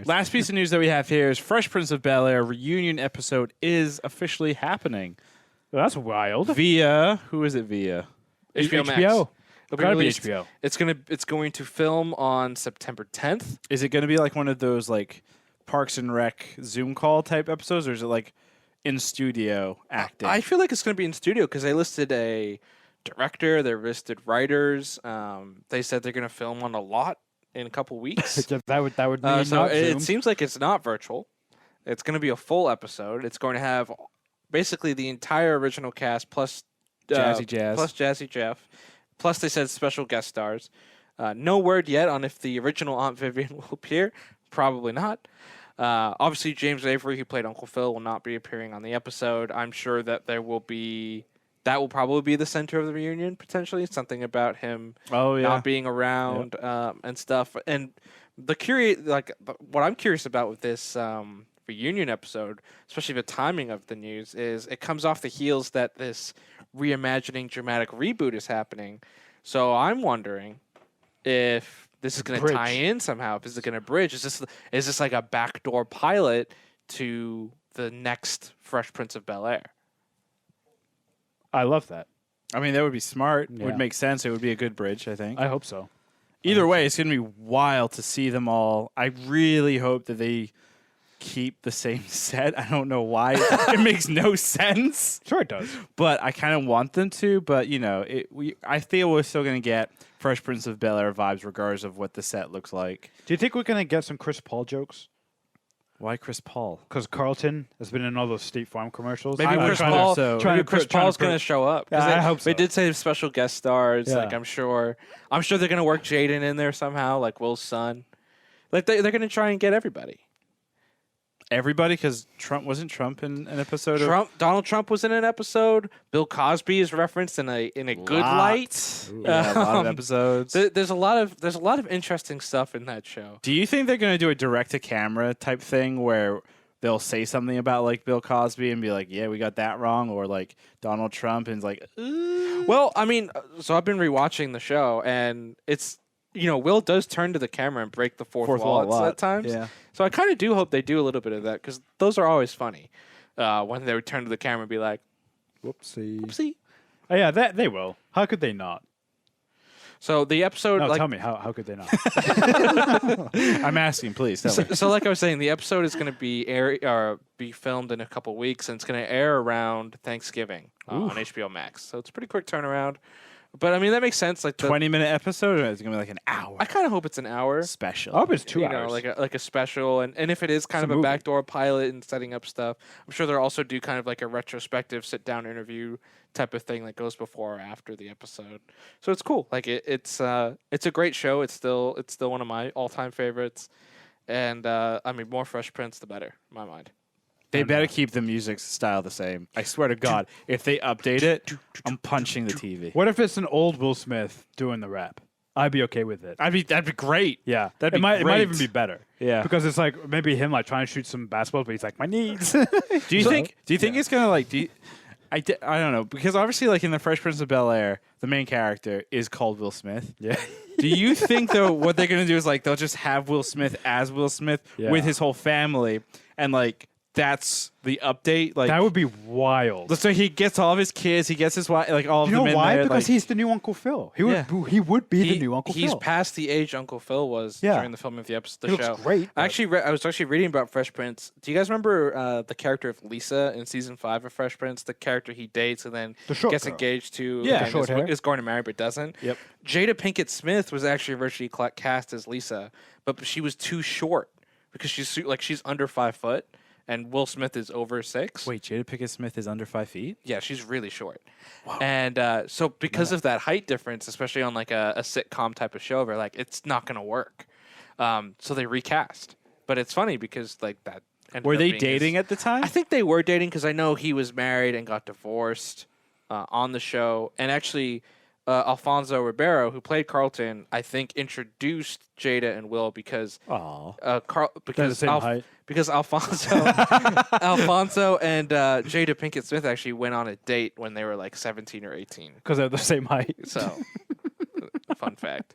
Last piece of news that we have here is Fresh Prince of Bel-Air reunion episode is officially happening. Well, that's wild. Via, who is it via? HBO Max. HBO. It'll Gotta be released- HBO. It's going to film on September 10th. Is it going to be like one of those like Parks and Rec Zoom call type episodes, or is it like in studio acting? I feel like it's going to be in studio because they listed a director, they listed writers. They said they're going to film on a lot in a couple weeks. that would mean So not it Zoom. seems like it's not virtual. It's going to be a full episode. It's going to have basically the entire original cast plus Jazzy Jazz. plus Jazzy Jeff. Plus they said special guest stars. No word yet on if the original Aunt Vivian will appear. Probably not. Obviously, James Avery, who played Uncle Phil, will not be appearing on the episode. I'm sure that that will probably be the center of the reunion, potentially. Something about him not being around and stuff. And what I'm curious about with this reunion episode, especially the timing of the news, is it comes off the heels that this reimagining dramatic reboot is happening. So I'm wondering if this is going to tie in somehow. If this is going to bridge. Is this like a backdoor pilot to the next Fresh Prince of Bel-Air? I love that. I mean, that would be smart. Yeah. Would make sense. It would be a good bridge, I think. I hope so. Either way, it's going to be wild to see them all. I really hope that they keep the same set. I don't know why. It makes no sense. Sure it does. But I kind of want them to. But, you know, I feel we're still going to get Fresh Prince of Bel-Air vibes regardless of what the set looks like. Do you think we're going to get some Chris Paul jokes? Why Chris Paul? Because Carlton has been in all those State Farm commercials. Maybe Chris Paul's going to show up. I hope so. They did say special guest stars. Yeah. Like I'm sure they're going to work Jaden in there somehow, like Will's son. Like they're going to try and get everybody. Everybody, because wasn't Trump in an episode of Donald Trump was in an episode. Bill Cosby is referenced in a good light. Yeah, a lot of episodes. There's a lot of interesting stuff in that show. Do you think they're going to do a direct to camera type thing where they'll say something about like Bill Cosby and be like, "Yeah, we got that wrong," or like Donald Trump and it's like, Well, I mean, so I've been rewatching the show and it's. Will does turn to the camera and break the fourth wall at times. Yeah. So I kind of do hope they do a little bit of that because those are always funny when they would turn to the camera and be like, Whoopsie. "Oopsie." Oh, yeah, they will. How could they not? So the episode, No, tell me, how could they not? I'm asking, please tell me. so like I was saying, the episode is going to be filmed in a couple weeks and it's going to air around Thanksgiving on HBO Max. So it's a pretty quick turnaround. But I mean that makes sense. Like 20-minute episode, or it's gonna be like an hour I kind of hope it's an hour special. I hope it's 2 hours. like a special, and if it is kind of a backdoor pilot and setting up stuff, I'm sure they'll also do kind of like a retrospective sit down interview type of thing that goes before or after the episode. So it's cool. Like it's a great show. It's still one of my all time favorites, and I mean more Fresh Prince the better in my mind. They better keep the music style the same. I swear to God, if they update it, I'm punching the TV. What if it's an old Will Smith doing the rap? I'd be okay with it. That'd be great. Yeah, That'd be it might great. even be better. Yeah. because it's like maybe him like trying to shoot some basketball, but he's like my knees. Do you think it's gonna like? I don't know, because obviously, like in the Fresh Prince of Bel-Air, the main character is called Will Smith. Yeah. Do you think though what they're gonna do is like they'll just have Will Smith as Will Smith with his whole family and like. That's the update. Like That would be wild. So he gets all of his kids. He gets his wife. Like all of You them know in why? there. Because like, he's the new Uncle Phil. He would be the new Uncle He's Phil. past the age Uncle Phil was during the filming of the episode. He The show. looks great. I was actually reading about Fresh Prince. Do you guys remember the character of Lisa in season 5 of Fresh Prince? The character he dates and then The short gets girl. engaged to. Yeah. and Short hair. is going to marry but doesn't. Yep. Jada Pinkett Smith was actually originally cast as Lisa, but she was too short because she's under 5 foot. And Will Smith is over 6. Wait, Jada Pinkett Smith is under 5 feet? Yeah, she's really short. Wow. And so because of that height difference, especially on like a sitcom type of show, they're like, it's not going to work. So they recast. But it's funny because like that. Were they dating at the time? I think they were dating because I know he was married and got divorced on the show. And actually, Alfonso Ribeiro, who played Carlton, I think introduced Jada and Will because because Alfonso and Jada Pinkett Smith actually went on a date when they were like 17 or 18. Because they're the same height. So, fun fact.